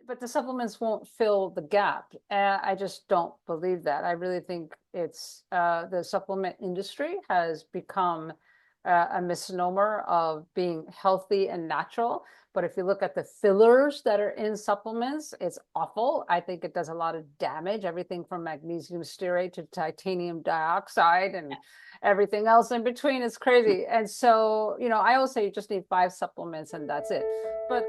but the supplements won't fill the gap. I just don't believe that. I really think it's the supplement industry has become a misnomer of being healthy and natural. But if you look at the fillers that are in supplements, it's awful. I think it does a lot of damage, everything from magnesium stearate to titanium dioxide and everything else in between is crazy. And so, I always say you just need 5 supplements and that's it. But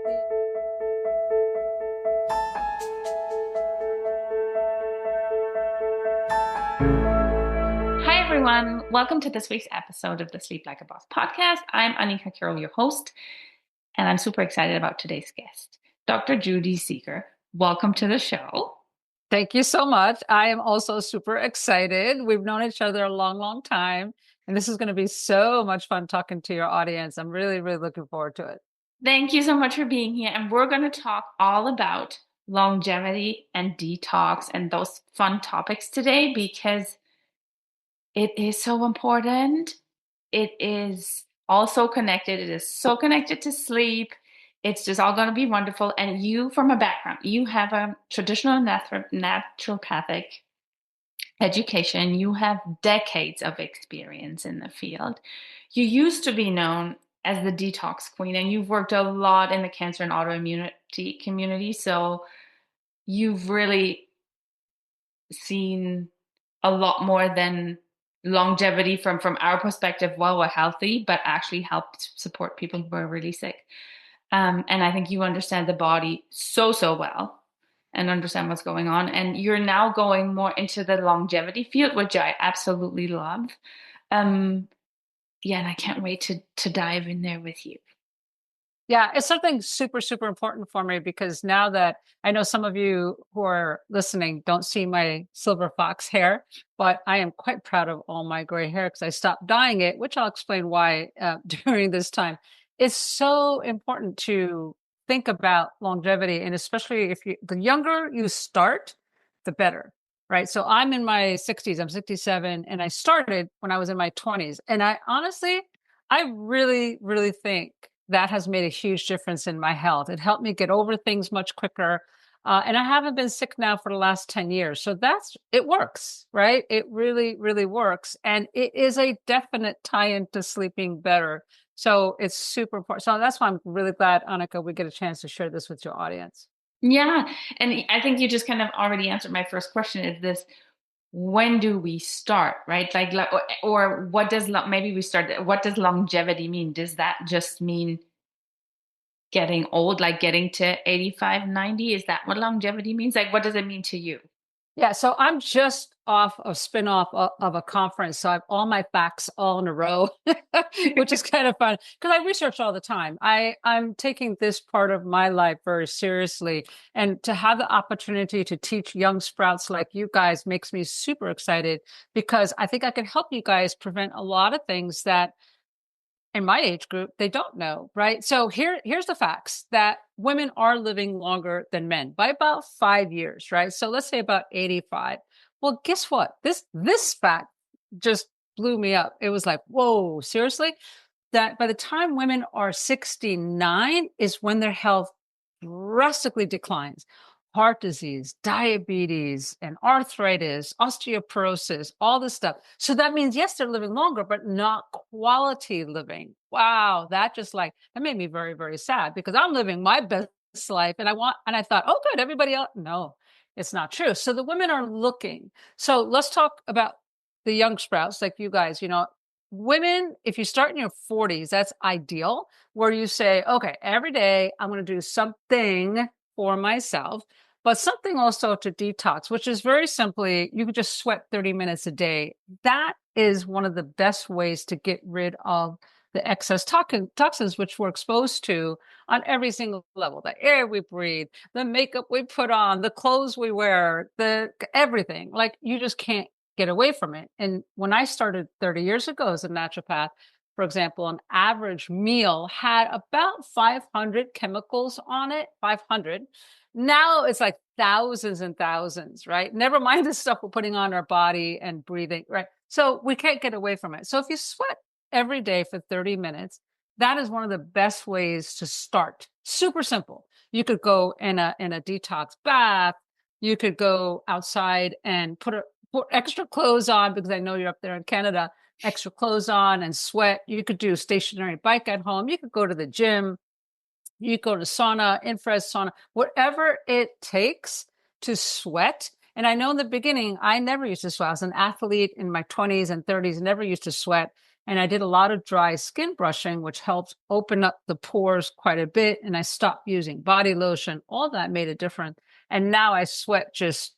Hi, everyone. Welcome to this week's episode of the Sleep Like a Boss podcast. I'm Anika Carroll, your host, and I'm super excited about today's guest, Dr. Judy Seeger. Welcome to the show. Thank you so much. I am also super excited. We've known each other a long, long time, and this is going to be so much fun talking to your audience. I'm really, really looking forward to it. Thank you so much for being here. And we're going to talk all about longevity and detox and those fun topics today because it is so important. It is also connected. It is so connected to sleep. It's just all going to be wonderful. And you, from a background, you have a traditional naturopathic education. You have decades of experience in the field. You used to be known as the Detox Queen, and you've worked a lot in the cancer and autoimmunity community. So you've really seen a lot more than longevity from our perspective while we're healthy, but actually helped support people who are really sick. And I think you understand the body so well and understand what's going on. And you're now going more into the longevity field, which I absolutely love. Yeah, and I can't wait to dive in there with you. Yeah, it's something super, super important for me because now that I know some of you who are listening don't see my silver fox hair, but I am quite proud of all my gray hair because I stopped dyeing it, which I'll explain why during this time. It's so important to think about longevity, and especially the younger you start, the better, right? So I'm in my 60s, I'm 67, and I started when I was in my 20s. And I really, really think that has made a huge difference in my health. It helped me get over things much quicker. And I haven't been sick now for the last 10 years. So it works, right? It really, really works. And it is a definite tie into sleeping better. So it's super important. So that's why I'm really glad, Annika, we get a chance to share this with your audience. Yeah. And I think you just kind of already answered my first question is this, when do we start, right? Or what does, maybe we start, what does longevity mean? Does that just mean getting old, like getting to 85, 90? Is that what longevity means? Like, what does it mean to you? Yeah, so I'm just off a spin-off of a conference. So I have all my facts all in a row, which is kind of fun because I research all the time. I'm taking this part of my life very seriously. And to have the opportunity to teach young sprouts like you guys makes me super excited because I think I can help you guys prevent a lot of things that in my age group, they don't know, right? So here's the facts that women are living longer than men by about 5 years, right? So let's say about 85. Well, guess what? This fact just blew me up. It was like, whoa, seriously? That by the time women are 69 is when their health drastically declines. Heart disease, diabetes, and arthritis, osteoporosis, all this stuff. So that means, yes, they're living longer, but not quality living. Wow, that made me very, very sad because I'm living my best life and I thought, oh, good, everybody else. No, it's not true. So the women are looking. So let's talk about the young sprouts like you guys, women, if you start in your 40s, that's ideal, where you say, okay, every day I'm going to do something for myself, but something also to detox, which is very simply, you can just sweat 30 minutes a day. That is one of the best ways to get rid of the excess toxins, which we're exposed to on every single level, the air we breathe, the makeup we put on, the clothes we wear, everything. Like you just can't get away from it. And when I started 30 years ago as a naturopath, for example, an average meal had about 500 chemicals on it, 500. Now it's like thousands and thousands, right? Never mind the stuff we're putting on our body and breathing, right? So we can't get away from it. So if you sweat every day for 30 minutes, that is one of the best ways to start. Super simple. You could go in a detox bath. You could go outside and put extra clothes on, because I know you're up there in Canada, extra clothes on and sweat. You could do stationary bike at home. You could go to the gym. You go to sauna, infrared sauna, whatever it takes to sweat. And I know in the beginning, I never used to sweat. I was an athlete in my 20s and 30s, never used to sweat. And I did a lot of dry skin brushing, which helped open up the pores quite a bit. And I stopped using body lotion. All that made a difference. And now I sweat just,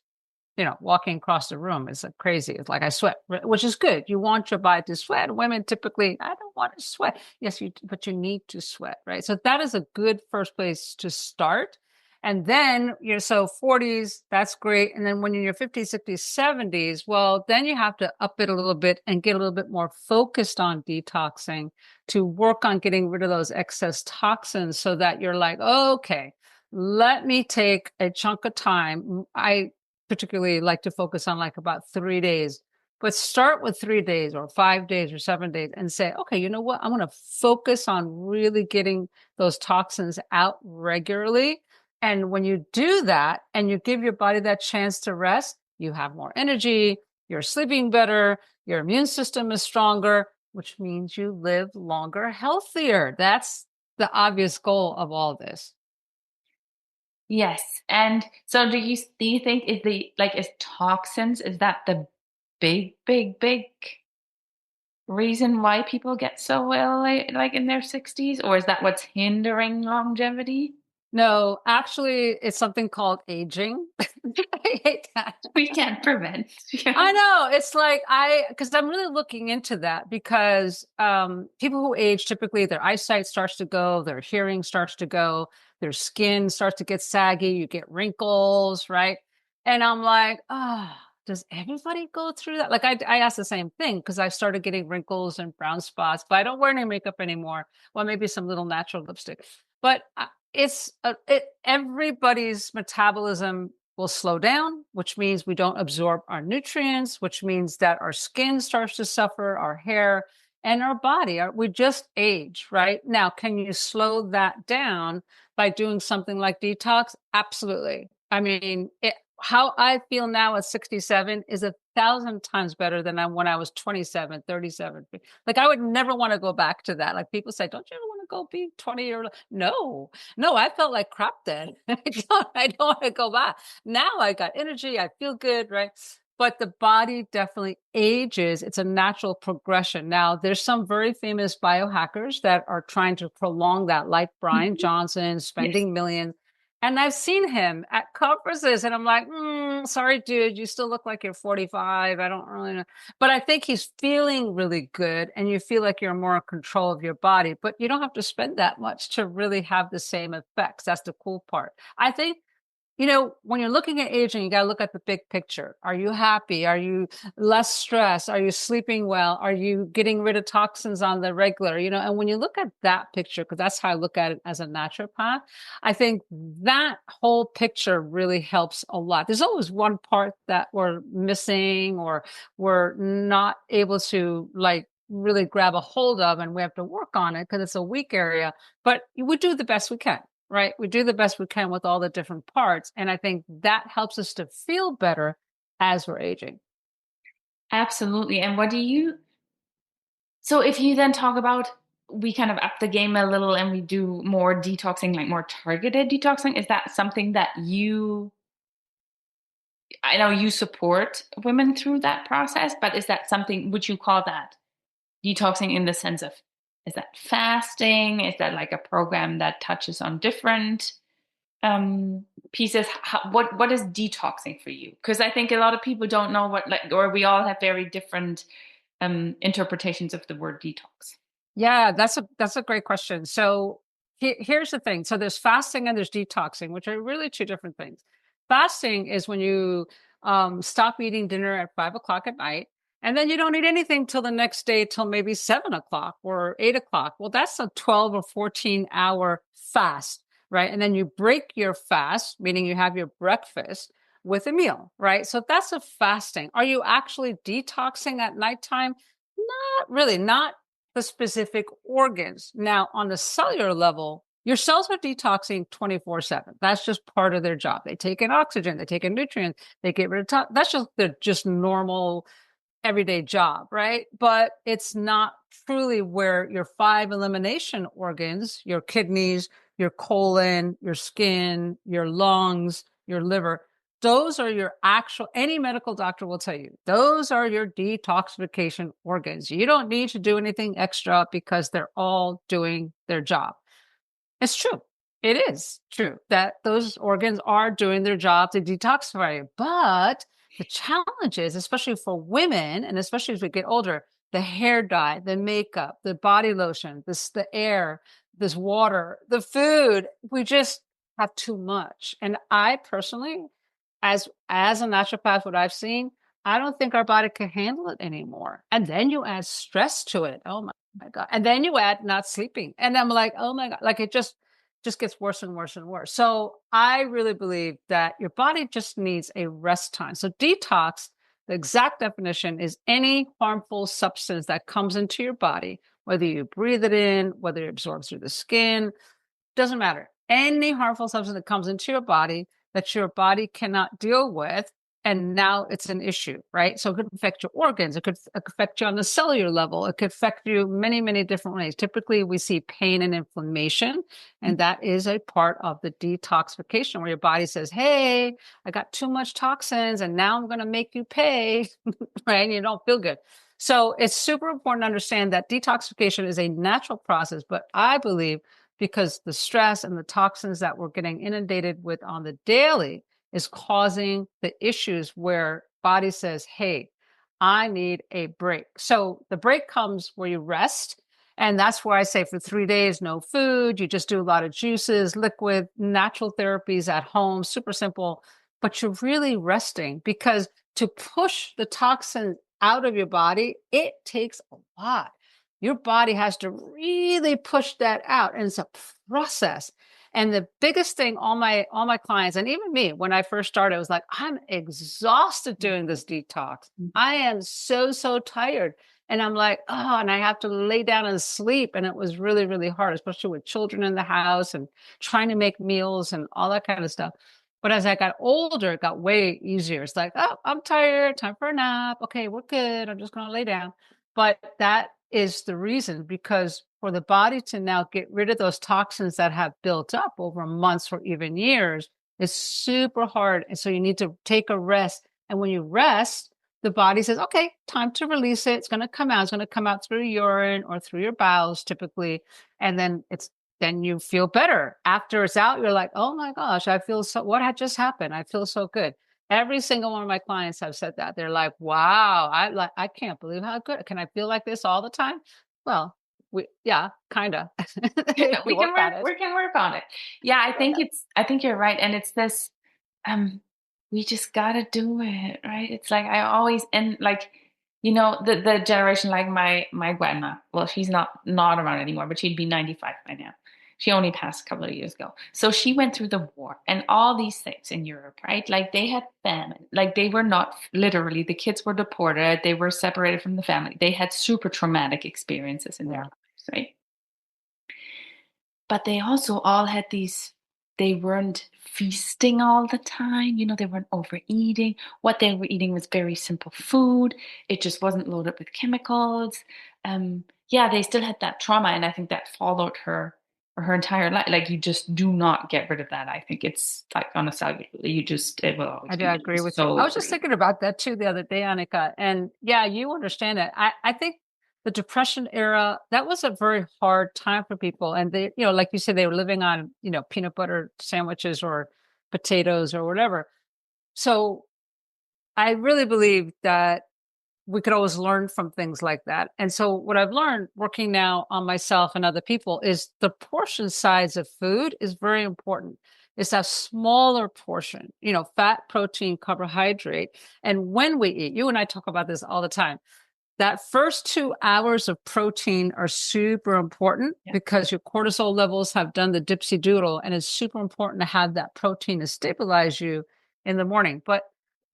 walking across the room. It's like crazy. It's like I sweat, which is good. You want your body to sweat. Women typically, I don't want to sweat. Yes, but you need to sweat, right? So that is a good first place to start. And then so 40s, that's great. And then when you're in your 50s, 60s, 70s, well, then you have to up it a little bit and get a little bit more focused on detoxing to work on getting rid of those excess toxins so that you're like, okay, let me take a chunk of time. I particularly like to focus on like about 3 days, but start with 3 days or 5 days or 7 days and say, okay, you know what? I'm going to focus on really getting those toxins out regularly. And when you do that and you give your body that chance to rest, you have more energy, you're sleeping better, your immune system is stronger, which means you live longer, healthier. That's the obvious goal of all this. Yes. And so do you think is toxins, is that the big reason why people get so ill like in their 60s, or is that what's hindering longevity? No, actually, it's something called aging. I hate that. We can't prevent. Yeah. I know. It's like because I'm really looking into that because people who age, typically their eyesight starts to go, their hearing starts to go, their skin starts to get saggy, you get wrinkles, right? And I'm like, does everybody go through that? Like I asked the same thing because I started getting wrinkles and brown spots, but I don't wear any makeup anymore. Well, maybe some little natural lipstick. But everybody's metabolism will slow down, which means we don't absorb our nutrients, which means that our skin starts to suffer, our hair and our body. We just age, right? Now, can you slow that down by doing something like detox? Absolutely. I mean, how I feel now at 67 is 1,000 times better than when I was 27, 37. Like I would never want to go back to that. Like people say, don't you ever want to go be 20 or no, I felt like crap then. I don't want to go back. Now I got energy. I feel good, right? But the body definitely ages. It's a natural progression. Now, there's some very famous biohackers that are trying to prolong that, like Brian Mhm. Johnson, Yes. spending millions. And I've seen him at conferences, and I'm like, sorry, dude, you still look like you're 45. I don't really know. But I think he's feeling really good, and you feel like you're more in control of your body, but you don't have to spend that much to really have the same effects. That's the cool part. I think when you're looking at aging, you got to look at the big picture. Are you happy? Are you less stressed? Are you sleeping well? Are you getting rid of toxins on the regular? And when you look at that picture, because that's how I look at it as a naturopath, I think that whole picture really helps a lot. There's always one part that we're missing or we're not able to like really grab a hold of, and we have to work on it because it's a weak area, but we do the best we can. Right? We do the best we can with all the different parts. And I think that helps us to feel better as we're aging. Absolutely. And so if you then talk about, we kind of up the game a little and we do more detoxing, like more targeted detoxing, is that something that I know you support women through that process, but is that something, would you call that detoxing in the sense of, is that fasting? Is that like a program that touches on different pieces? What is detoxing for you? Because I think a lot of people don't know or we all have very different interpretations of the word detox. Yeah, that's a great question. So here's the thing. So there's fasting and there's detoxing, which are really two different things. Fasting is when you stop eating dinner at 5 o'clock at night, and then you don't eat anything till the next day, till maybe 7 o'clock or 8 o'clock. Well, that's a 12 or 14-hour fast, right? And then you break your fast, meaning you have your breakfast with a meal, right? So that's a fasting. Are you actually detoxing at nighttime? Not really, not the specific organs. Now, on the cellular level, Your cells are detoxing 24/7. That's just part of their job. They take in oxygen, they take in nutrients, they get rid of that's just their just normal everyday job, right? But it's not truly where your five elimination organs, your kidneys, your colon, your skin, your lungs, your liver, those are your actual, any medical doctor will tell you, those are your detoxification organs. You don't need to do anything extra because they're all doing their job. It's true. It is true that those organs are doing their job to detoxify you. But the challenge is, especially for women, and especially as we get older, the hair dye, the makeup, the body lotion, the air, this water, the food, we just have too much. And I personally, as a naturopath, what I've seen, I don't think our body can handle it anymore. And then you add stress to it. Oh my God. And then you add not sleeping. And I'm like, oh my God, like it just gets worse and worse and worse. So I really believe that your body just needs a rest time. So detox, the exact definition is any harmful substance that comes into your body, whether you breathe it in, whether it absorbs through the skin, doesn't matter. Any harmful substance that comes into your body that your body cannot deal with, and now it's an issue, right? So it could affect your organs. It could affect you on the cellular level. It could affect you many, many different ways. Typically, we see pain and inflammation, and that is a part of the detoxification where your body says, hey, I got too much toxins and now I'm going to make you pay, right? And you don't feel good. So it's super important to understand that detoxification is a natural process, but I believe because the stress and the toxins that we're getting inundated with on the daily is causing the issues where body says, hey, I need a break. So the break comes where you rest. And that's where I say for 3 days, no food. You just do a lot of juices, liquid, natural therapies at home, super simple. But you're really resting because to push the toxin out of your body, it takes a lot. Your body has to really push that out, and it's a process. And the biggest thing, all my clients, and even me, when I first started, I was like, I'm exhausted doing this detox. I am so tired. And I'm like, oh, and I have to lay down and sleep. And it was really, really hard, especially with children in the house and trying to make meals and all that kind of stuff. But as I got older, it got way easier. It's like, oh, I'm tired, time for a nap. Okay, we're good. I'm just going to lay down. But that is the reason, because for the body to now get rid of those toxins that have built up over months or even years is super hard. And so you need to take a rest. And when you rest, the body says, okay, time to release it. It's going to come out. It's going to come out through urine or through your bowels typically. And then you feel better. After it's out, you're like, oh my gosh, I feel so, what had just happened? I feel so good. Every single one of my clients have said that. They're like, wow, I can't believe how good. Can I feel like this all the time? Well, yeah, kind of. We can work on it. Yeah, I think you're right. And it's this, we just gotta do it, right? It's like I always, and like, the generation like my grandma, well, she's not around anymore, but she'd be 95 by now. She only passed a couple of years ago. So she went through the war and all these things in Europe, right? Like they had famine. Like they were not literally, the kids were deported. They were separated from the family. They had super traumatic experiences in their lives, right? But they also all had they weren't feasting all the time. They weren't overeating. What they were eating was very simple food. It just wasn't loaded with chemicals. Yeah, they still had that trauma. And I think that followed her her entire life. Like you just do not get rid of that. I think it's like on a cellular, it will always be. I agree with you. I was just thinking about that too the other day, Annika. And yeah, you understand it. I think the Depression era, that was a very hard time for people. And they, like you said, they were living on, peanut butter sandwiches or potatoes or whatever. So I really believe that we could always learn from things like that. And so what I've learned working now on myself and other people is the portion size of food is very important. It's a smaller portion, fat, protein, carbohydrate. And when we eat, you and I talk about this all the time, that first 2 hours of protein are super important because your cortisol levels have done the dipsy doodle, and it's super important to have that protein to stabilize you in the morning. But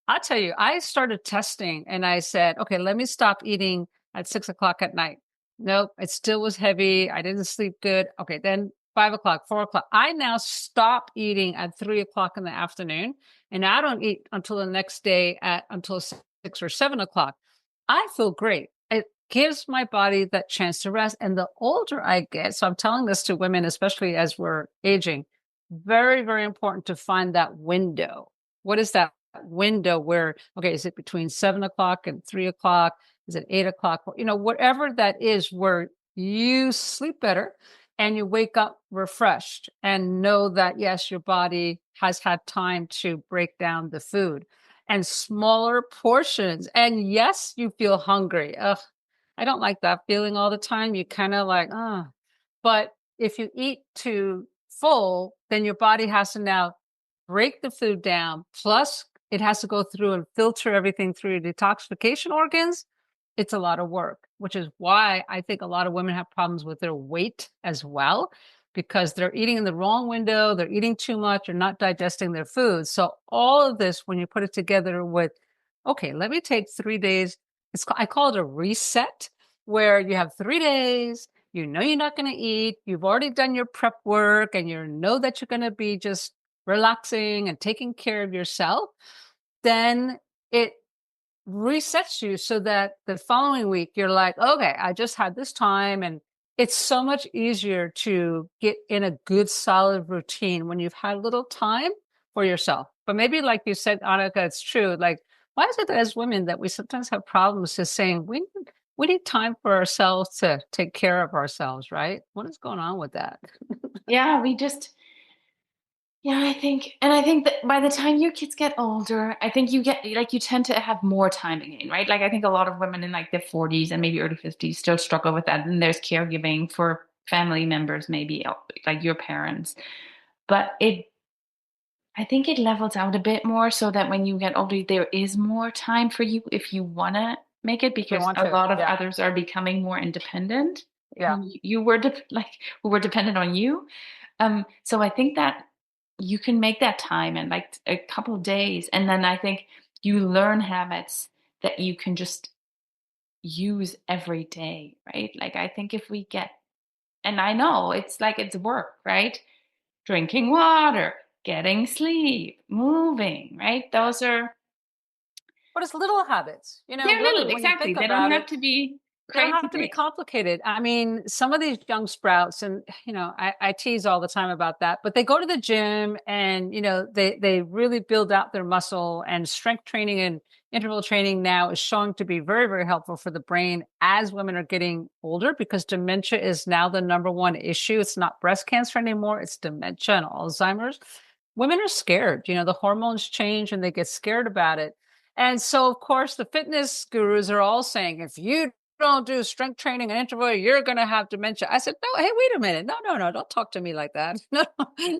I'll tell you, I started testing and I said, okay, let me stop eating at 6 o'clock at night. Nope, it still was heavy. I didn't sleep good. Okay, then 5 o'clock, 4 o'clock. I now stop eating at 3 o'clock in the afternoon, and I don't eat until the next day at until 6 or 7 o'clock. I feel great. It gives my body that chance to rest. And the older I get, so I'm telling this to women, especially as we're aging, very, very important to find that window. What is that window where, okay, is it between 7 o'clock and 3 o'clock? Is it 8 o'clock? Whatever that is, where you sleep better and you wake up refreshed and know that, yes, your body has had time to break down the food and smaller portions. And yes, you feel hungry. Ugh, I don't like that feeling all the time. You kind of like, but if you eat too full, then your body has to now break the food down. Plus, it has to go through and filter everything through your detoxification organs. It's a lot of work, which is why I think a lot of women have problems with their weight as well, because they're eating in the wrong window, they're eating too much, or not digesting their food. So all of this, when you put it together with, okay, let me take 3 days. I call it a reset, where you have 3 days. You know you're not going to eat. You've already done your prep work, and you know that you're going to be just relaxing and taking care of yourself. Then it resets you so that the following week you're like, okay, I just had this time. And it's so much easier to get in a good, solid routine when you've had a little time for yourself. But maybe, like you said, Annika, it's true. Like, why is it that as women that we sometimes have problems just saying we need time for ourselves to take care of ourselves, right? What is going on with that? Yeah, we just, yeah, I think that by the time your kids get older, I think you get, like, you tend to have more time again, right? Like, I think a lot of women in like their 40s and maybe early 50s still struggle with that. And there's caregiving for family members, maybe like your parents. But I think it levels out a bit more so that when you get older, there is more time for you if you want to make it, We because want a to. lot of Yeah. others are becoming more independent Yeah. who you were who were dependent on you. So I think that you can make that time in like a couple of days, and then I think you learn habits that you can just use every day, right? Like, I think if we get, and I know it's like it's work, right? Drinking water, getting sleep, moving, right? Those are, But it's little habits, they're really, little, when you exactly. think They don't about have it. to be They don't crazy have to be big. complicated. I mean, some of these young sprouts, and I tease all the time about that, but they go to the gym and they really build out their muscle, and strength training and interval training now is showing to be very, very helpful for the brain as women are getting older, because dementia is now the number one issue. It's not breast cancer anymore, it's dementia and Alzheimer's. Women are scared, the hormones change and they get scared about it. And so, of course, the fitness gurus are all saying, if you don't do strength training and interval, you're going to have dementia. I said, no, hey, wait a minute. No, no, no. Don't talk to me like that. No,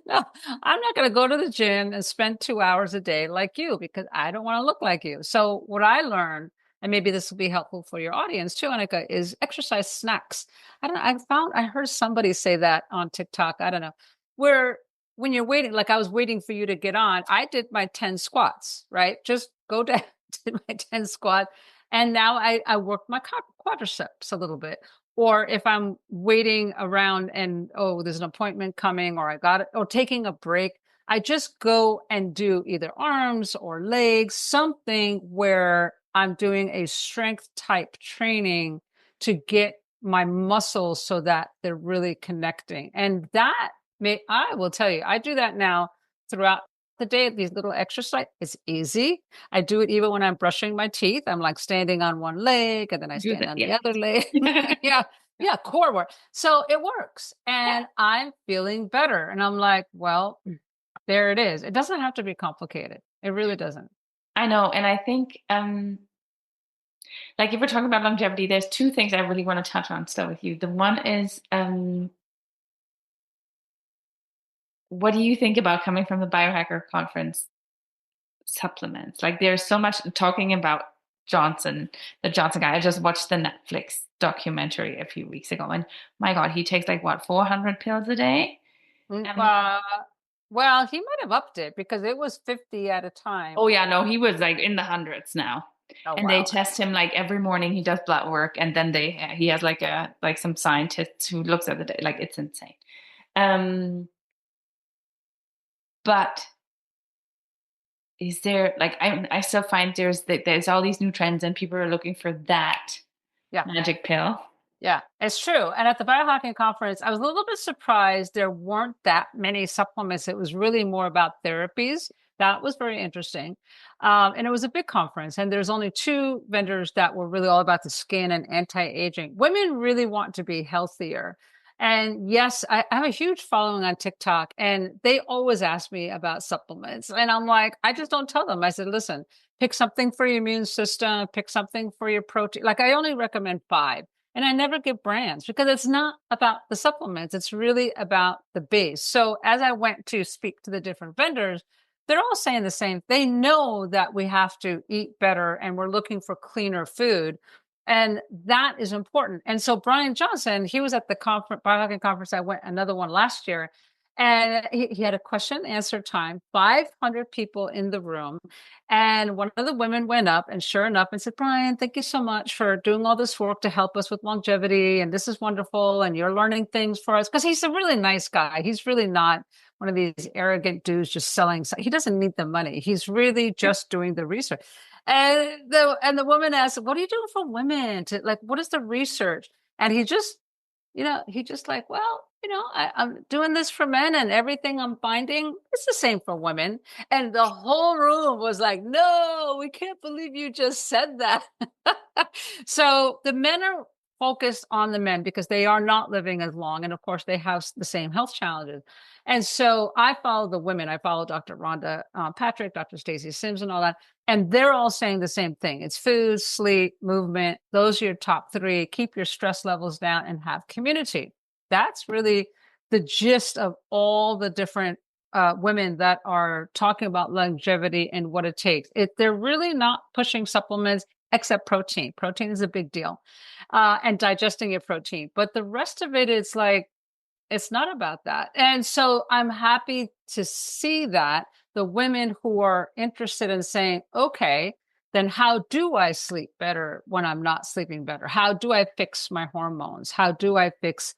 no, I'm not going to go to the gym and spend 2 hours a day like you, because I don't want to look like you. So what I learned, and maybe this will be helpful for your audience too, Annika, is exercise snacks. I don't know. I heard somebody say that on TikTok. I don't know, where when you're waiting, like I was waiting for you to get on, I did my 10 squats, right? Just go down, did my 10 squat. And now I work my quadriceps a little bit. Or if I'm waiting around and, oh, there's an appointment coming, or I got it, or taking a break, I just go and do either arms or legs, something where I'm doing a strength type training to get my muscles so that they're really connecting. And that I will tell you, I do that now throughout the day. These little exercise, it's easy. I do it even when I'm brushing my teeth. I'm like standing on one leg and then I Do stand that, on yeah. the other leg. Yeah. Yeah. Core work. So it works Yeah, and I'm feeling better. And I'm like, well, there it is. It doesn't have to be complicated. It really doesn't. I know. And I think, like, if we're talking about longevity, there's two things I really want to touch on still with you. The one is, what do you think about coming from the biohacker conference supplements? Like, there's so much talking about the Johnson guy. I just watched the Netflix documentary a few weeks ago, and my God, he takes like what, 400 pills a day? Mm, Um, well, he might have upped it because it was 50 at a time. oh yeah, no, he was like in the hundreds now. Oh, And they wow. test him like every morning. He does blood work, and then he has like some scientist who looks at the day. Like, it's insane. Um, but is there like I still find there's all these new trends and people are looking for that Yeah. magic pill. Yeah, it's true. And at the biohacking conference, I was a little bit surprised there weren't that many supplements. It was really more about therapies. That was very interesting. And it was a big conference, and there's only two vendors that were really all about the skin and anti-aging. Women really want to be healthier. And yes, I have a huge following on TikTok, and they always ask me about supplements. And I'm like, I just don't tell them. I said, listen, pick something for your immune system, pick something for your protein. Like I only recommend five. And I never give brands because it's not about the supplements. It's really about the base. So as I went to speak to the different vendors, they're all saying the same. They know that we have to eat better and we're looking for cleaner food. And that is important. And so Brian Johnson, he was at the conference, biohacking conference. I went another one last year. And he had a question and answer time, 500 people in the room. And one of the women went up and sure enough and said, Brian, thank you so much for doing all this work to help us with longevity. And this is wonderful. And you're learning things for us. Because he's a really nice guy. He's really not one of these arrogant dudes just selling. He doesn't need the money. He's really just doing the research. And the woman asked, what are you doing for women? To like, what is the research? And he just like, well, I'm doing this for men and everything I'm finding, it's the same for women. And the whole room was like, no, we can't believe you just said that. So the men are focused on the men because they are not living as long. And of course, they have the same health challenges. And so I follow the women. I follow Dr. Rhonda Patrick, Dr. Stacey Sims, and all that. And they're all saying the same thing. It's food, sleep, movement. Those are your top three. Keep your stress levels down and have community. That's really the gist of all the different women that are talking about longevity and what it takes. They're really not pushing supplements except protein. Protein is a big deal, and digesting your protein. But the rest of it is like, it's not about that. And so I'm happy to see that the women who are interested in saying, okay, then how do I sleep better when I'm not sleeping better? How do I fix my hormones? How do I fix,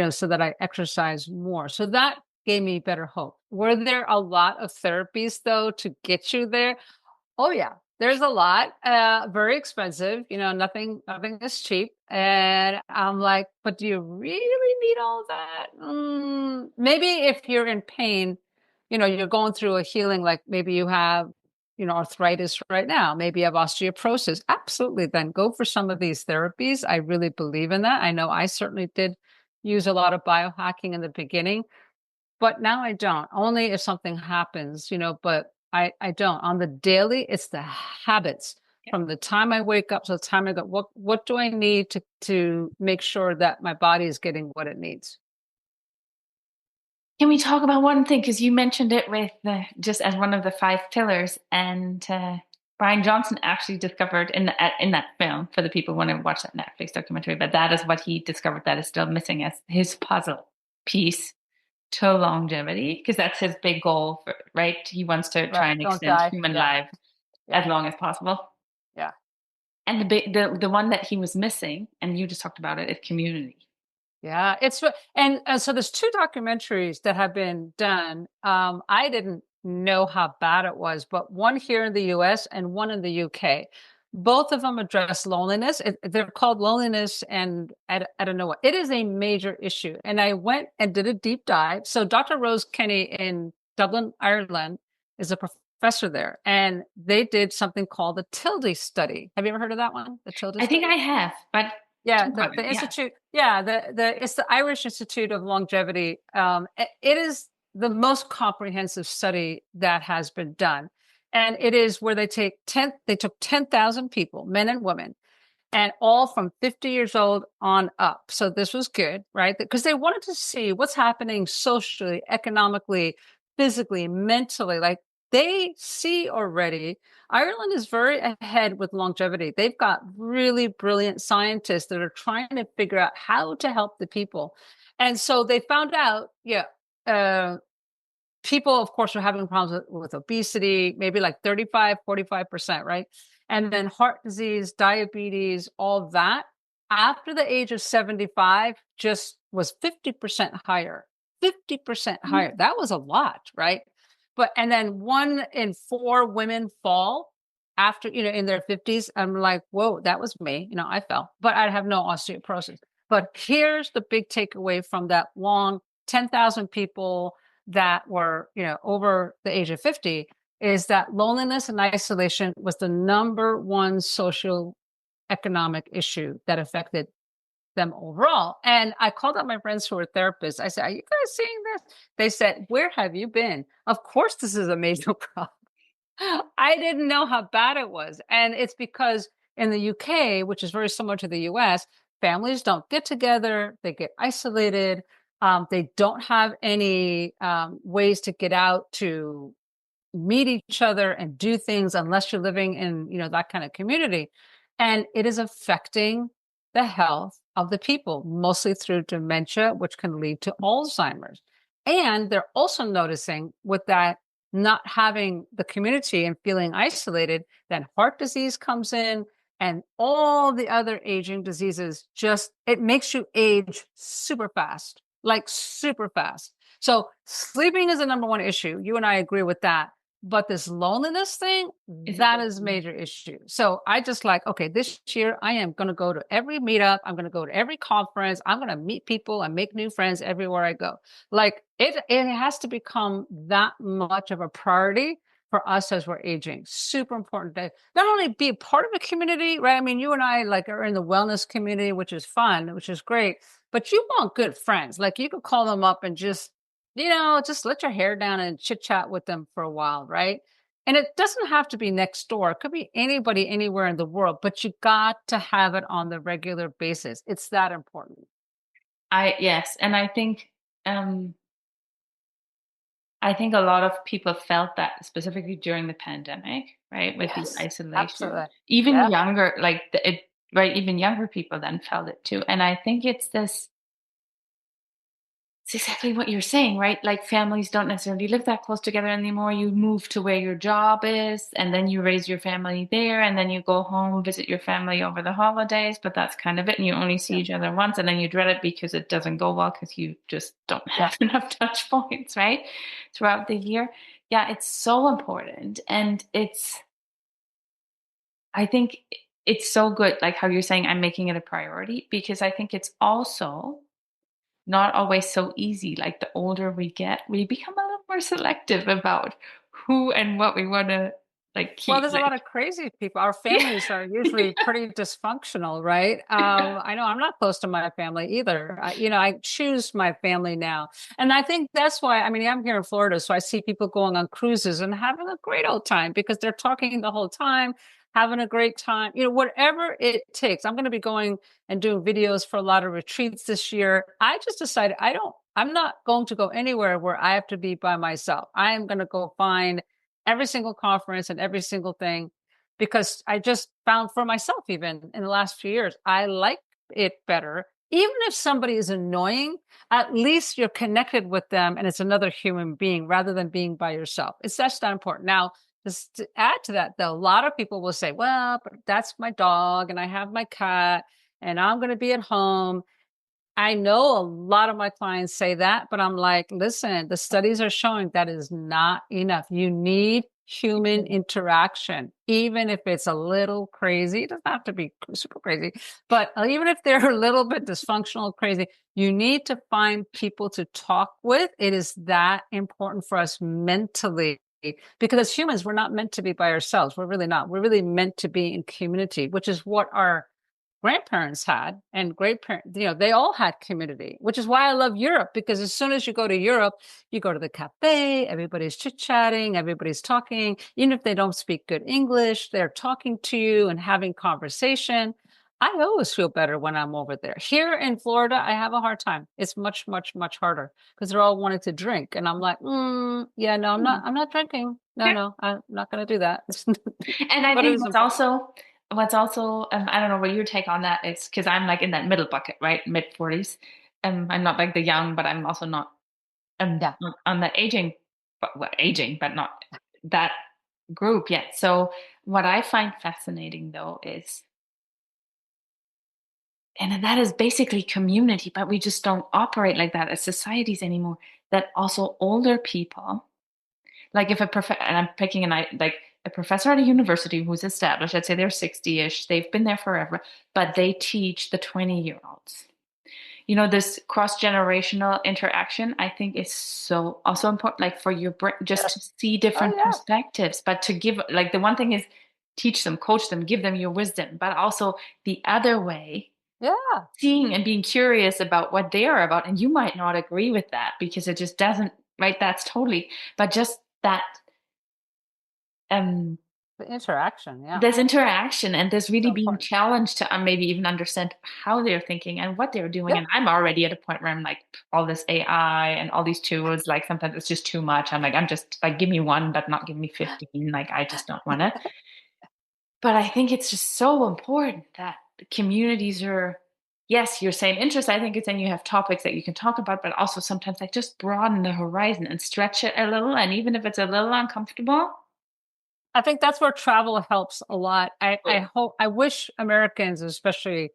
so that I exercise more? So that gave me better hope. Were there a lot of therapies though to get you there? Oh yeah, there's a lot. Very expensive. Nothing is cheap. And I'm like, but do you really need all that? Maybe if you're in pain, you're going through a healing, like maybe you have, arthritis right now, maybe you have osteoporosis. Absolutely. Then go for some of these therapies. I really believe in that. I know I certainly did use a lot of biohacking in the beginning, but now I don't. Only if something happens, but I don't. On the daily, it's the habits from the time I wake up to the time I go, what do I need to make sure that my body is getting what it needs? Can we talk about one thing? Because you mentioned it with just as one of the five pillars, and Brian Johnson actually discovered in that film, for the people who want to watch that Netflix documentary, but that is what he discovered that is still missing as his puzzle piece to longevity, because that's his big goal, right? He wants to try Right. and Don't extend die. human Yeah. lives Yeah. as long as possible. Yeah. And the one that he was missing, and you just talked about it, is community. Yeah, and so there's two documentaries that have been done. I didn't know how bad it was, but one here in the US and one in the UK. Both of them address loneliness. They're called Loneliness and I don't know what. It is a major issue. And I went and did a deep dive. So Dr. Rose Kenny in Dublin, Ireland is a professor there, and they did something called the Tilde study. Have you ever heard of that one? The Tilde I think study? I have, but Yeah, talk about the it. Yeah. institute. Yeah, it's the Irish Institute of Longevity. It is the most comprehensive study that has been done, and it is where they took 10,000 people, men and women, and all from 50 years old on up. So this was good, right? Because they wanted to see what's happening socially, economically, physically, mentally. Like they see already, Ireland is very ahead with longevity. They've got really brilliant scientists that are trying to figure out how to help the people. And so they found out, yeah, people, of course, are having problems with obesity, maybe like 35, 45%, right? And then heart disease, diabetes, all that after the age of 75 just was 50% higher. 50% Mhm. higher. That was a lot, right? But and then 1 in 4 women fall after, in their 50s. I'm like, whoa, that was me. I fell, but I have no osteoporosis. But here's the big takeaway from that long 10,000 people that were, over the age of 50, is that loneliness and isolation was the number one social economic issue that affected them overall. And I called up my friends who were therapists. I said, are you guys seeing this? They said, where have you been? Of course, this is a major problem. I didn't know how bad it was. And it's because in the UK, which is very similar to the US, families don't get together, they get isolated. They don't have any ways to get out to meet each other and do things unless you're living in, that kind of community. And it is affecting the health of the people, mostly through dementia, which can lead to Alzheimer's. And they're also noticing with that not having the community and feeling isolated, then heart disease comes in and all the other aging diseases. Just it makes you age super fast, like super fast. So sleeping is the number one issue. You and I agree with that. But this loneliness thing, Is a that big is a one. major issue. So I just like, okay, this year I am going to go to every meetup. I'm going to go to every conference. I'm going to meet people and make new friends everywhere I go. Like it has to become that much of a priority for us as we're aging. Super important to not only be a part of a community, right? I mean, you and I like are in the wellness community, which is fun, which is great, but you want good friends. Like you could call them up and just let your hair down and chit chat with them for a while, right? And it doesn't have to be next door. It could be anybody anywhere in the world, but you got to have it on the regular basis. It's that important. Yes, and um I think a lot of people felt that specifically during the pandemic, right? With the Yes, isolation. absolutely. Even Yeah. younger, like right, even younger people then felt it too. And I think it's exactly what you're saying, right? Like families don't necessarily live that close together anymore. You move to where your job is, and then you raise your family there, and then you go home, visit your family over the holidays, but that's kind of it. And you only see Yeah. each other once, and then you dread it because it doesn't go well because you just don't Yeah. have enough touch points, right? Throughout the year. Yeah, it's so important. And I think it's so good, like how you're saying, I'm making it a priority because I think it's also not always so easy. Like the older we get, we become a little more selective about who and what we want to like Well, keep. there's a lot of crazy people. Our Yeah. families are usually pretty dysfunctional, right? Yeah. I know I'm not close to my family either. I choose my family now. And I think that's why, I mean, I'm here in Florida, so I see people going on cruises and having a great old time because they're talking the whole time, having a great time, whatever it takes. I'm going to be going and doing videos for a lot of retreats this year. I just decided I'm not going to go anywhere where I have to be by myself. I am going to go find every single conference and every single thing because I just found for myself, even in the last few years, I like it better. Even if somebody is annoying, at least you're connected with them and it's another human being rather than being by yourself. It's that's not important. Now, just to add to that, though, a lot of people will say, well, but that's my dog and I have my cat and I'm going to be at home. I know a lot of my clients say that, but I'm like, listen, the studies are showing that is not enough. You need human interaction, even if it's a little crazy. It doesn't have to be super crazy, but even if they're a little bit dysfunctional, crazy, you need to find people to talk with. It is that important for us mentally. Because as humans, we're not meant to be by ourselves. We're really not. We're really meant to be in community, which is what our grandparents had and great parents, they all had community, which is why I love Europe, because as soon as you go to Europe, you go to the cafe, everybody's chit-chatting, everybody's talking, even if they don't speak good English, they're talking to you and having conversation. I always feel better when I'm over there. Here in Florida, I have a hard time. It's much, much, much harder because they're all wanting to drink. And I'm like, yeah, no, I'm not drinking. No, Yeah. no, I'm not going to do that. And I But it think is important. what's also, I don't know what your take on that is, because I'm like in that middle bucket, right? Mid 40s. I'm not like the young, but I'm also Yeah. not on the aging, but well, aging, but not that group yet. So what I find fascinating though is And that is basically community, but we just don't operate like that as societies anymore. That also older people, like if a prof and I'm picking like a professor at a university who's established, let's say they're 60-ish, they've been there forever, but they teach the 20-year-olds. You know, this cross-generational interaction, I think is so also important, like for your brain, just to Yes. see Oh different yeah. perspectives, but to give, like the one thing is teach them, coach them, give them your wisdom, but also the other way, Yeah. seeing and being curious about what they are about. And you might not agree with that because it just doesn't, right? That's totally, but just that um The interaction. Yeah. there's interaction and there's really So being important. challenged to maybe even understand how they're thinking and what they're doing. Yeah. And I'm already at a point where I'm like, all this AI and all these tools, like sometimes it's just too much. I'm just like, give me one, but not give me 15. Like, I just don't want to. But I think it's just so important that the communities are, yes, your same interest. I think it's then you have topics that you can talk about, but also sometimes like just broaden the horizon and stretch it a little. And even if it's a little uncomfortable, I think that's where travel helps a lot. I hope, I wish Americans, especially,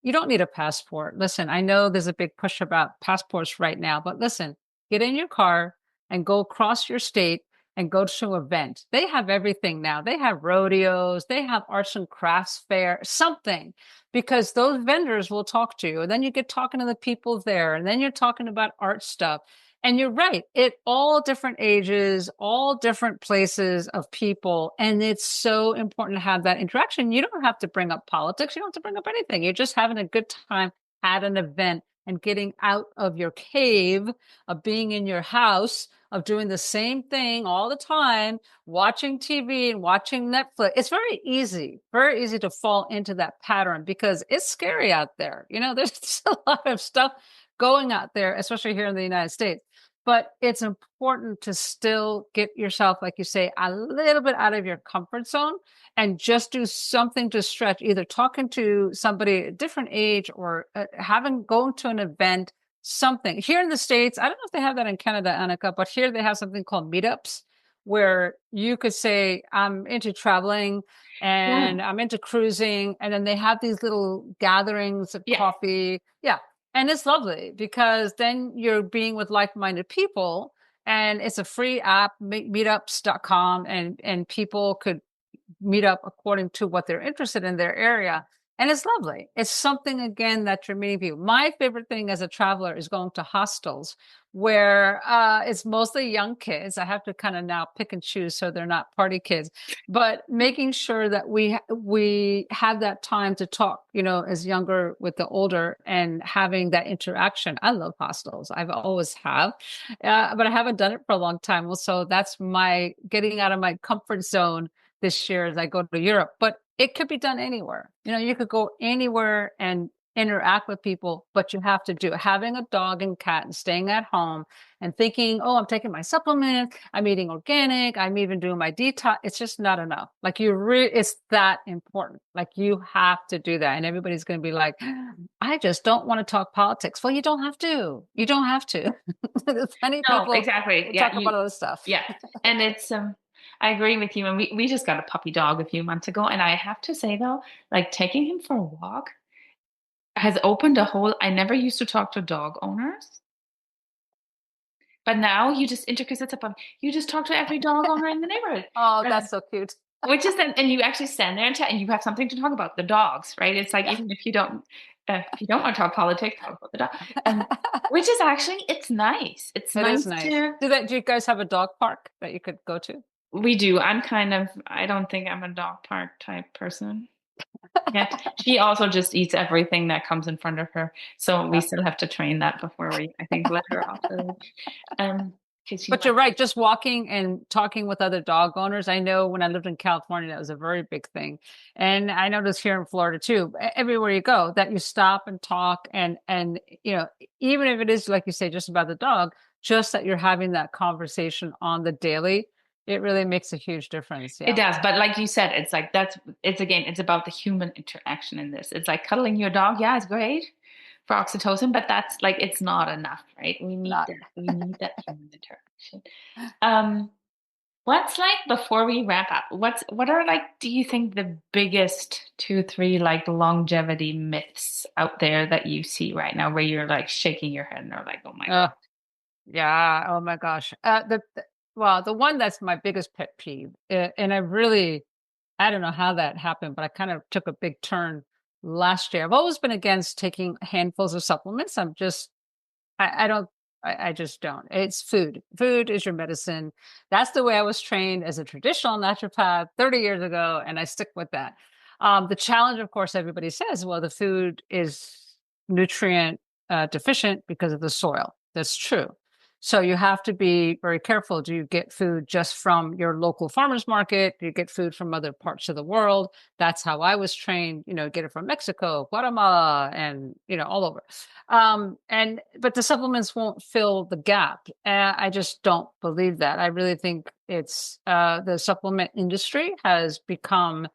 you don't need a passport. Listen, I know there's a big push about passports right now, but listen, get in your car and go across your state and go to an event. They have everything now. They have rodeos, they have arts and crafts fair, something, because those vendors will talk to you. And then you get talking to the people there, and then you're talking about art stuff. And you're right, it all different ages, all different places of people. And it's so important to have that interaction. You don't have to bring up politics. You don't have to bring up anything. You're just having a good time at an event and getting out of your cave of being in your house, of doing the same thing all the time, watching TV and watching Netflix. It's very easy to fall into that pattern because it's scary out there. You know, there's a lot of stuff going out there, especially here in the United States. But it's important to still get yourself, like you say, a little bit out of your comfort zone and just do something to stretch, either talking to somebody at a different age or going to an event, something. Here in the States, I don't know if they have that in Canada, Annika, but here they have something called meetups where you could say, I'm into traveling yeah, and I'm into cruising. And then they have these little gatherings of yeah. coffee. Yeah. And it's lovely because then you're being with like-minded people and it's a free app, meetups.com, and people could meet up according to what they're interested in their area. And it's lovely. It's something again that you're meeting people. My favorite thing as a traveler is going to hostels where it's mostly young kids. I have to kind of now pick and choose so they're not party kids, but making sure that we have that time to talk, you know, as younger with the older and having that interaction. I love hostels. I've always have, but I haven't done it for a long time. So that's my getting out of my comfort zone this year as I go to Europe, but it could be done anywhere. You know, you could go anywhere and interact with people, but you have to do having a dog and cat and staying at home and thinking, oh, I'm taking my supplement, I'm eating organic, I'm even doing my detox. It's just not enough. Like it's that important. Like you have to do that. And everybody's going to be like, I just don't want to talk politics. Well, you don't have to. You don't have to. There's plenty of No, people exactly. who Yeah, talk about other stuff. yeah. And it's I agree with you. And we just got a puppy dog a few months ago. And I have to say though, like taking him for a walk has opened a whole, I never used to talk to dog owners, but now you just because it's a puppy, you just talk to every dog owner in the neighborhood. Oh, Uh, that's so cute. which is then, and you actually stand there and chat and you have something to talk about, the dogs, right? It's like Yeah. even if you don't want to talk politics, talk about the dog. And which is actually, it's nice. It's It is nice nice. to, Do you guys have a dog park that you could go to? we do. I don't think I'm a dog park type person. Yet she also just eats everything that comes in front of her. So we Yeah. still have to train that before we, I think, let her off the leash. Because she But you're likes right, just walking and talking with other dog owners. I know when I lived in California, that was a very big thing. And I noticed here in Florida too, everywhere you go, that you stop and talk and you know, even if it is like you say, just about the dog, just that you're having that conversation on the daily, it really makes a huge difference. it Yeah. does. But like you said, it's like it's again, it's about the human interaction in this. It's like cuddling your dog. Yeah, it's great for oxytocin, but that's like it's not enough, right? We need Not that. We need that human interaction. Um, What's like before we wrap up? What are like do you think the biggest two, three like longevity myths out there that you see right now where you're like shaking your head and are like, oh my God. Uh, yeah. Oh my gosh. Well, the one that's my biggest pet peeve, and I don't know how that happened, but I kind of took a big turn last year. I've always been against taking handfuls of supplements. I don't, I just don't. It's food. Food is your medicine. That's the way I was trained as a traditional naturopath 30 years ago, and I stick with that. The challenge, of course, everybody says, well, the food is nutrient deficient because of the soil. That's true. So you have to be very careful. Do you get food just from your local farmers market? Do you get food from other parts of the world? That's how I was trained, get it from Mexico, Guatemala, and, all over. But the supplements won't fill the gap. I just don't believe that. I really think it's the supplement industry has become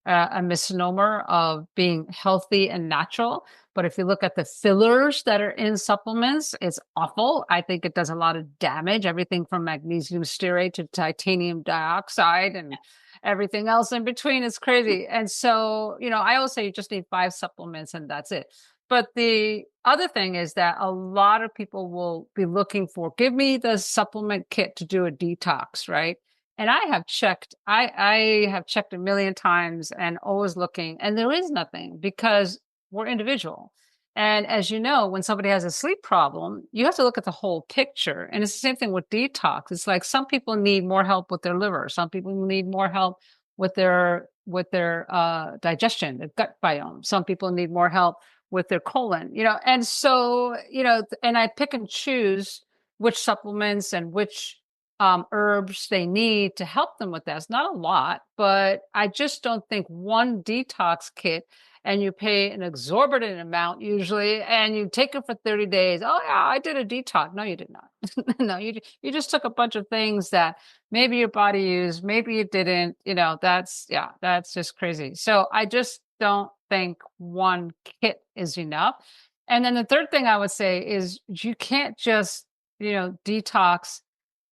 a misnomer of being healthy and natural. But if you look at the fillers that are in supplements, it's awful. I think it does a lot of damage, everything from magnesium stearate to titanium dioxide and everything else in between is crazy. And so, I always say you just need 5 supplements and that's it. But the other thing is that a lot of people will be looking for, give me the supplement kit to do a detox, right? And I have checked a million times and always looking, and there is nothing because we're individual. And as you know, when somebody has a sleep problem, you have to look at the whole picture. And it's the same thing with detox. It's like some people need more help with their liver. Some people need more help with their digestion, their gut biome. Some people need more help with their colon, and so, and I pick and choose which supplements and which herbs they need to help them with that. It's not a lot, but I just don't think one detox kit and you pay an exorbitant amount usually, and you take it for 30 days. Oh yeah, I did a detox. No, you did not. No, you just took a bunch of things that maybe your body used, maybe it didn't. That's just crazy. So I just don't think one kit is enough. And then the third thing I would say is you can't just, detox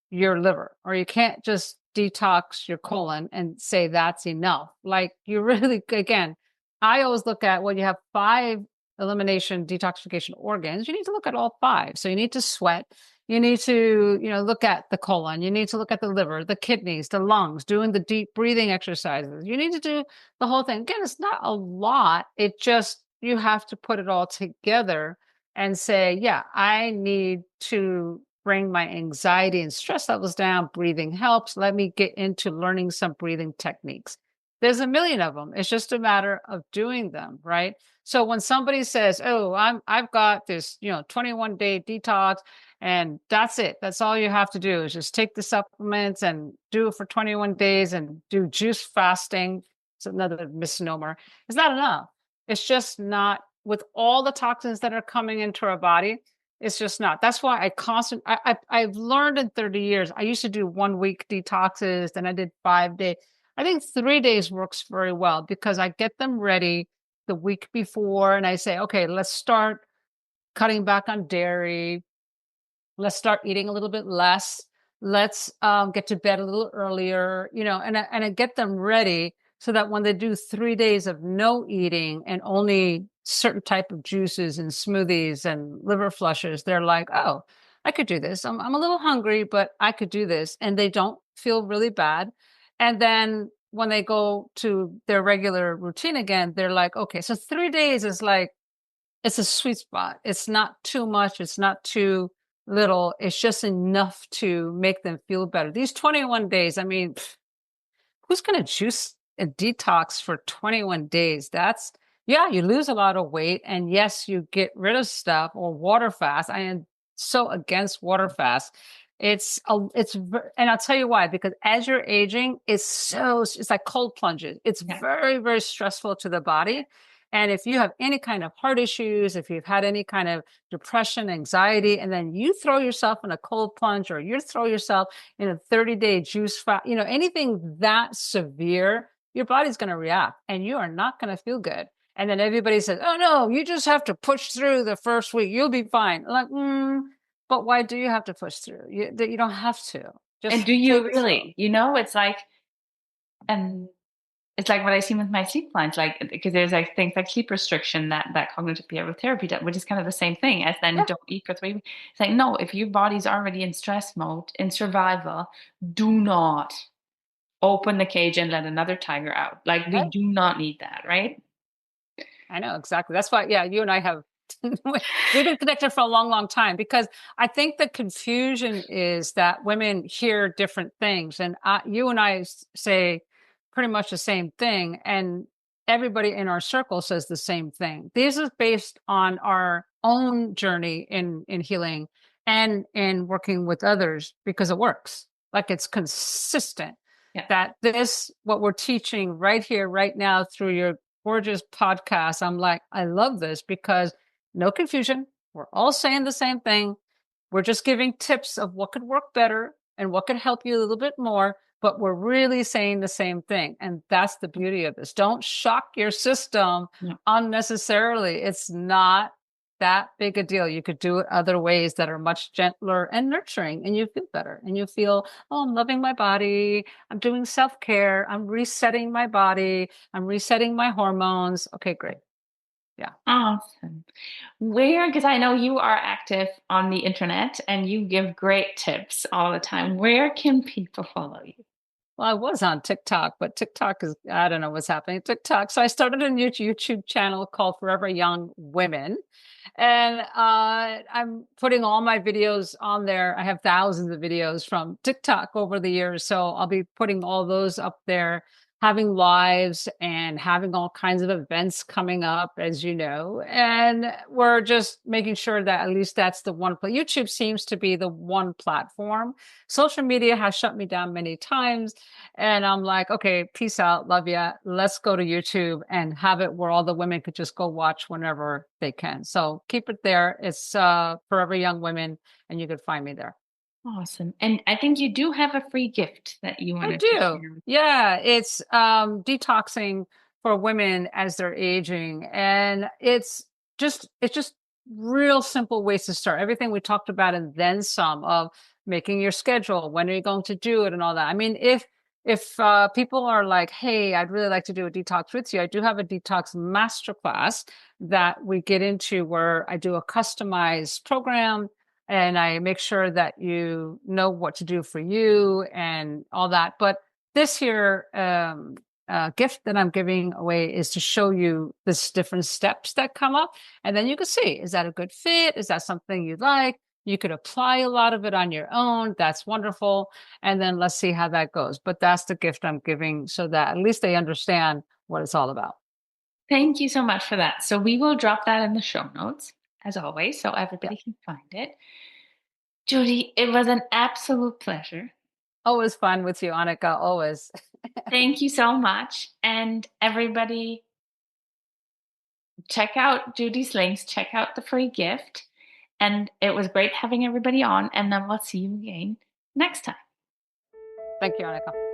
your liver, or you can't just detox your colon and say that's enough. Like you really, again, I always look at when you have 5 elimination detoxification organs, you need to look at all 5. So you need to sweat. You need to, look at the colon. You need to look at the liver, the kidneys, the lungs, doing the deep breathing exercises. You need to do the whole thing. Again, it's not a lot. It just, you have to put it all together and say, yeah, I need to bring my anxiety and stress levels down. Breathing helps. Let me get into learning some breathing techniques. There's a million of them. It's just a matter of doing them, right? So when somebody says, "Oh, I've got this, 21-day detox and that's it. That's all you have to do is just take the supplements and do it for 21 days and do juice fasting." It's another misnomer. It's not enough. It's just not, with all the toxins that are coming into our body. It's just not. That's why I've learned in 30 years. I used to do 1 week detoxes, then I did 5 days. I think 3 days works very well because I get them ready the week before and I say, okay, let's start cutting back on dairy. Let's start eating a little bit less. Let's get to bed a little earlier, and I get them ready so that when they do 3 days of no eating and only certain type of juices and smoothies and liver flushes, they're like, oh, I could do this. I'm a little hungry, but I could do this. And they don't feel really bad. And then when they go to their regular routine again, they're like, okay, so 3 days is like, it's a sweet spot. It's not too much. It's not too little. It's just enough to make them feel better. These 21 days, I mean, who's going to juice and detox for 21 days? Yeah, you lose a lot of weight. And yes, you get rid of stuff, or water fast. I am so against water fast. And I'll tell you why, because as you're aging, it's like cold plunges. It's very, very stressful to the body. And if you have any kind of heart issues, if you've had any kind of depression, anxiety, and then you throw yourself in a cold plunge, or you throw yourself in a 30-day juice fast, anything that severe, your body's going to react and you are not going to feel good. And then everybody says, oh no, you just have to push through the first week. You'll be fine. Like, but why do you have to push through? You don't have to. And Just do you take it slow. really? And it's like what I see with my sleep clients, like because there's like things like sleep restriction that cognitive behavioral therapy does, which is kind of the same thing as then Yeah. don't eat for 3 weeks. It's like, no, if your body's already in stress mode, in survival, do not open the cage and let another tiger out. Like we Right. do not need that, right? I know exactly. That's why, yeah, you and I have we've been connected for a long, long time because I think the confusion is that women hear different things, and you and I say pretty much the same thing, and everybody in our circle says the same thing. This is based on our own journey in healing and in working with others because it works. Like it's consistent. Yeah. That this what we're teaching right here, right now through your gorgeous podcast. I'm like, I love this because no confusion. We're all saying the same thing. We're just giving tips of what could work better and what could help you a little bit more, but we're really saying the same thing. And that's the beauty of this. Don't shock your system Yeah. unnecessarily. It's not that big a deal. You could do it other ways that are much gentler and nurturing, and you feel better. And you feel, oh, I'm loving my body. I'm doing self care. I'm resetting my body. I'm resetting my hormones. Okay, great. Yeah. Awesome. Where, because I know you are active on the internet and you give great tips all the time. Where can people follow you? Well, I was on TikTok, but TikTok is, I don't know what's happening. TikTok. So I started a new YouTube channel called Forever Young Women. And I'm putting all my videos on there. I have thousands of videos from TikTok over the years. So I'll be putting all those up there, having lives and having all kinds of events coming up, as you know. And we're just making sure that at least that's the one place. YouTube seems to be the one platform. Social media has shut me down many times. And I'm like, okay, peace out. Love ya. Let's go to YouTube and have it where all the women could just go watch whenever they can. So keep it there. It's Forever Young Women, and you could find me there. Awesome. And I think you do have a free gift that you I wanted to do. share. Yeah, it's detoxing for women as they're aging. And it's just real simple ways to start. Everything we talked about and then some of making your schedule, when are you going to do it and all that. I mean, if people are like, "Hey, I'd really like to do a detox with you." I do have a detox masterclass that we get into where I do a customized program and I make sure that you know what to do for you and all that. But this here gift that I'm giving away is to show you this different steps that come up, and then you can see, is that a good fit? Is that something you like? You could apply a lot of it on your own. That's wonderful. And then let's see how that goes. But that's the gift I'm giving so that at least they understand what it's all about. Thank you so much for that. So we will drop that in the show notes, as always, so Yeah. everybody can find it. Judy, it was an absolute pleasure. Always fun with you, Annika. Always. Thank you so much. And everybody, check out Judy's links, check out the free gift. And it was great having everybody on. And then we'll see you again next time. Thank you, Annika.